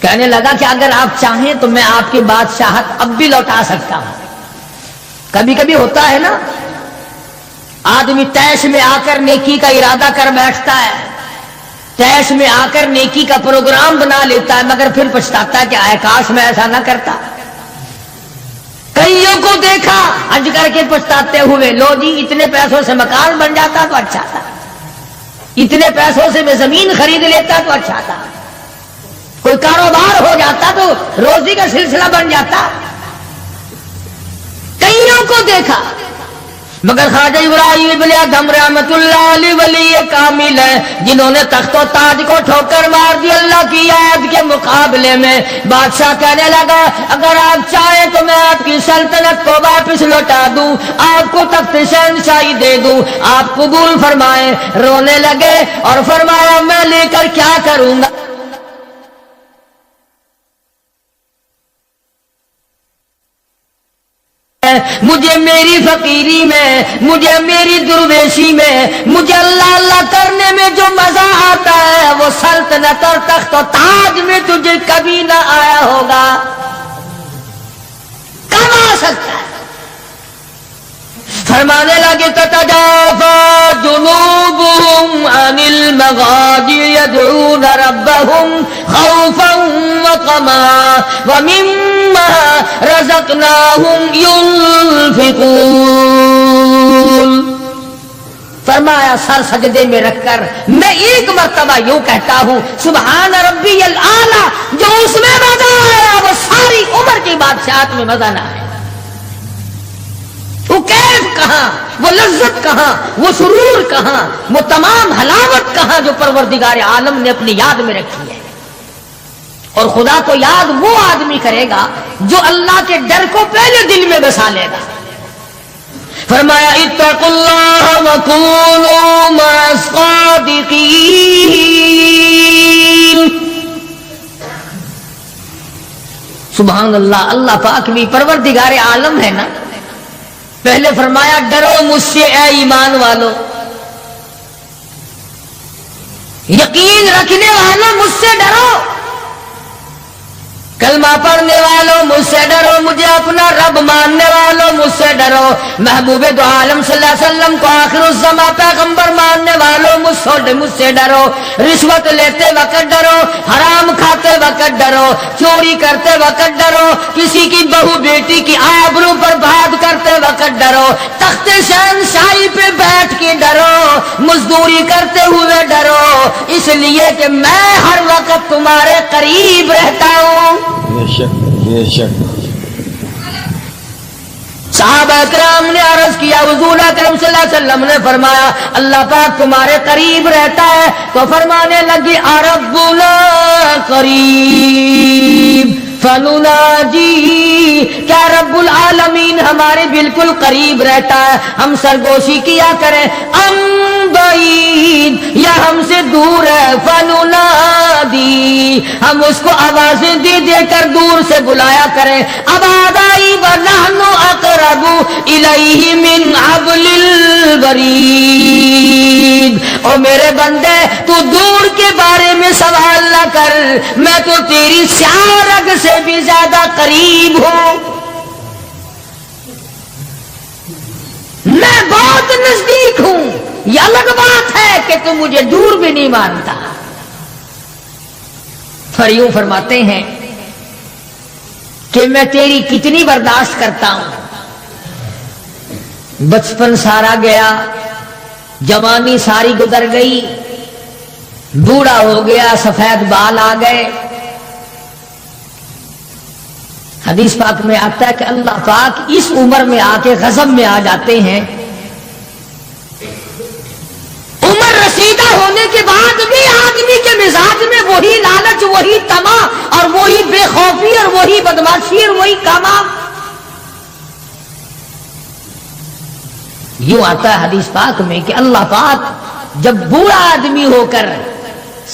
کہنے لگا کہ اگر آپ چاہیں تو میں آپ کی بادشاہت اب بھی لوٹا سکتا ہوں۔ کبھی کبھی ہوتا ہے نا آدمی تیش میں آ کر نیکی کا ارادہ کر بیٹھتا ہے، تیش میں آ کر نیکی کا پروگرام بنا لیتا ہے، مگر پھر پچھتاتا ہے کہ آئے کاش میں ایسا نہ کرتا۔ کئیوں کو دیکھا حج کر کے پچھتاتے ہوئے، لو جی اتنے پیسوں سے مکان بن جاتا تو اچھا تھا، اتنے پیسوں سے میں زمین خرید لیتا تو اچھا تھا، کوئی کاروبار ہو جاتا تو روزی کا سلسلہ بن جاتا۔ کئیوں کو دیکھا مگر خواجہ ابراہیم ابن ادہم رحمت اللہ علیہ ولی کامل ہے جنہوں نے تخت و تاج کو ٹھوکر مار دی۔ اللہ کی آیت کے مقابلے میں بادشاہ کہنے لگا اگر آپ چاہیں تو میں آپ کی سلطنت کو واپس لوٹا دوں، آپ کو تخت شہنشاہی دے دوں، آپ قبول فرمائیں۔ رونے لگے اور فرمایا میں لے کر کیا کروں گا، مجھے میری فقیری میں، مجھے میری درویشی میں، مجھے اللہ اللہ کرنے میں جو مزہ آتا ہے وہ سلطنت اور تخت و تاج میں تجھے کبھی نہ آیا ہوگا، کب آ سکتا ہے؟ فرمانے لگے تتجافى جنوبهم عن المضاجع يدعون ربهم خوفا وطمعا ومما رزقناهم ينفقون۔ فرمایا سر سجدے میں رکھ کر میں ایک مرتبہ یوں کہتا ہوں سبحان ربی الاعلیٰ، جو اس میں مزہ آیا وہ ساری عمر کی بادشاہت میں مزہ نہ آیا۔ وہ کیف کہاں، وہ لذت کہاں، وہ سرور کہاں، وہ تمام حلاوت کہاں جو پروردگار عالم نے اپنی یاد میں رکھی ہے۔ اور خدا کو یاد وہ آدمی کرے گا جو اللہ کے ڈر کو پہلے دل میں بسا لے گا۔ فرمایا اتقوا اللہ وکونوا مع الصادقین۔ سبحان اللہ، اللہ پاک بھی پروردگار عالم ہے نا۔ پہلے فرمایا ڈرو مجھ سے اے ایمان والو، یقین رکھنے والوں مجھ سے ڈرو۔ کلمہ پڑھنے والوں مجھ سے ڈرو، مجھے اپنا رب ماننے والوں مجھ سے ڈرو، محبوب دو عالم صلی اللہ علیہ وسلم کو آخر الزماں پیغمبر ماننے والوں مجھ سے ڈرو، رشوت لیتے وقت ڈرو، حرام کھاتے وقت ڈرو، چوری کرتے وقت ڈرو، کسی کی بہو بیٹی کی آبرو پر بات کرتے وقت ڈرو، تخت شہنشاہی پہ بیٹھ کے ڈرو، مزدوری کرتے ہوئے ڈرو، اس لیے کہ میں ہر وقت تمہارے قریب رہتا ہوں۔ بے شک بے شک۔ صحابہ کرام نے عرض کیا، حضور اکرم صلی اللہ علیہ وسلم نے فرمایا اللہ پاک تمہارے قریب رہتا ہے، تو فرمانے لگی ربنا قریب فنناجی، کیا رب العالمین ہمارے بالکل قریب رہتا ہے، ہم سرگوشی کیا کریں، ام بعید، یا ہم سے دور ہے، فننادی، ہم اس کو آوازیں دے دے کر دور سے بلایا کریں، ابادائی ونحن اقرب الیہ من حبل الورید، او میرے بندے تو دور کے بارے میں سوال نہ کر، میں تو تیری سیاہ رگ سے بھی زیادہ قریب ہوں، میں بہت نزدیک ہوں، یہ الگ بات ہے کہ تم مجھے دور بھی نہیں مانتا۔ پھر یوں فرماتے ہیں کہ میں تیری کتنی برداشت کرتا ہوں، بچپن سارا گیا، جوانی ساری گزر گئی، بوڑھا ہو گیا، سفید بال آ گئے، حدیث پاک میں آتا ہے کہ اللہ پاک اس عمر میں آ کے غضب میں آ جاتے ہیں، عمر رسیدہ ہونے کے بعد بھی آدمی کے مزاج میں وہی لالچ، وہی طمع اور وہی بے خوفی اور وہی بدماشی اور وہی کاما۔ یوں آتا ہے حدیث پاک میں کہ اللہ پاک جب بوڑھا آدمی ہو کر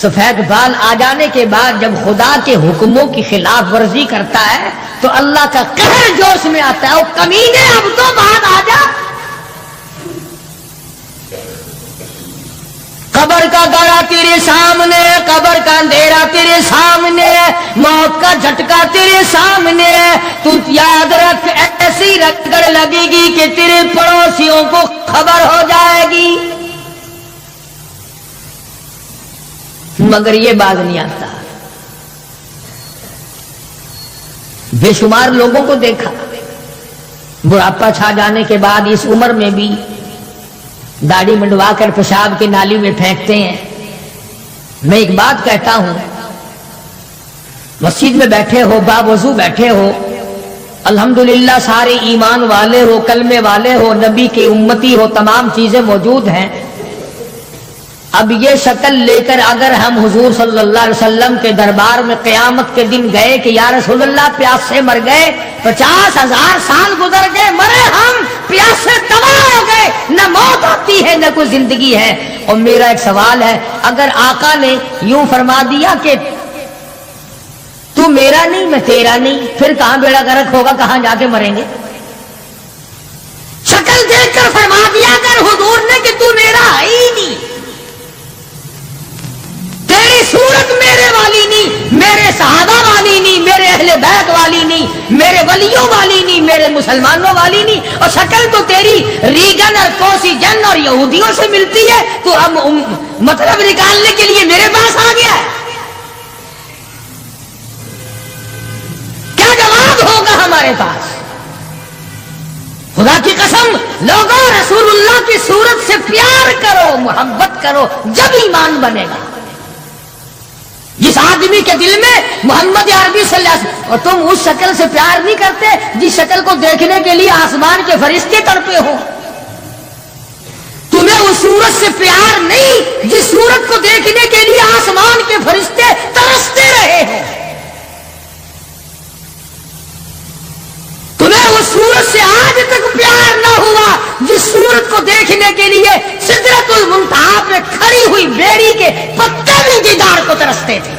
سفید بال آ جانے کے بعد جب خدا کے حکموں کی خلاف ورزی کرتا ہے تو اللہ کا قہر جوش میں آتا ہے، او کمینے اب تو بعد آ جا، قبر کا گڑا تیرے سامنے، قبر کا اندھیرا تیرے سامنے، موت کا جھٹکا تیرے سامنے، تو یاد رکھ ایسی رگڑ لگے گی کہ تیرے پڑوسیوں کو خبر ہو جائے گی، مگر یہ باز نہیں آتا۔ بے شمار لوگوں کو دیکھا بڑھاپا چھا جانے کے بعد اس عمر میں بھی داڑھی منڈوا کر پیشاب کی نالی میں پھینکتے ہیں۔ میں ایک بات کہتا ہوں، مسجد میں بیٹھے ہو، باوضو بیٹھے ہو، الحمدللہ سارے ایمان والے ہو، کلمے والے ہو، نبی کی امتی ہو، تمام چیزیں موجود ہیں، اب یہ شکل لے کر اگر ہم حضور صلی اللہ علیہ وسلم کے دربار میں قیامت کے دن گئے کہ یا رسول اللہ پیاس سے مر گئے، 50,000 سال گزر گئے، مرے ہم، پیاس سے تباہ ہو گئے، نہ موت آتی ہے نہ کوئی زندگی ہے، اور میرا ایک سوال ہے، اگر آقا نے یوں فرما دیا کہ تو میرا نہیں میں تیرا نہیں، پھر کہاں بیڑا غرق ہوگا، کہاں جا کے مریں گے؟ شکل دیکھ کر فرما دیا اگر حضور نے کہ تو میرا ہے ہی نہیں، تیری صورت میرے والی نہیں، میرے صحابہ والی نہیں، میرے اہل بیت والی نہیں، میرے ولیوں والی نہیں، میرے مسلمانوں والی نہیں، اور شکل تو تیری ریگن اور کوسی جن اور یہودیوں سے ملتی ہے، تو اب مطلب نکالنے کے لیے میرے پاس آ گیا ہے، کیا جواب ہوگا ہمارے پاس؟ خدا کی قسم لوگوں، رسول اللہ کی صورت سے پیار کرو، محبت کرو، جب ایمان بنے گا۔ جس آدمی کے دل میں محمد عربی صلی اللہ علیہ وسلم، اور تم اس شکل سے پیار نہیں کرتے جس شکل کو دیکھنے کے لیے آسمان کے فرشتے تڑپے ہو، تمہیں اس صورت سے پیار نہیں جس صورت کو دیکھنے کے لیے آسمان کے فرشتے ترستے رہے ہیں، تمہیں اس صورت سے آج تک پیار نہ ہوا جس صورت کو دیکھنے کے لیے سدرۃ المنتہا پہ کھڑی ہوئی بیڑی کے پتے بھی دیدار کو ترستے تھے۔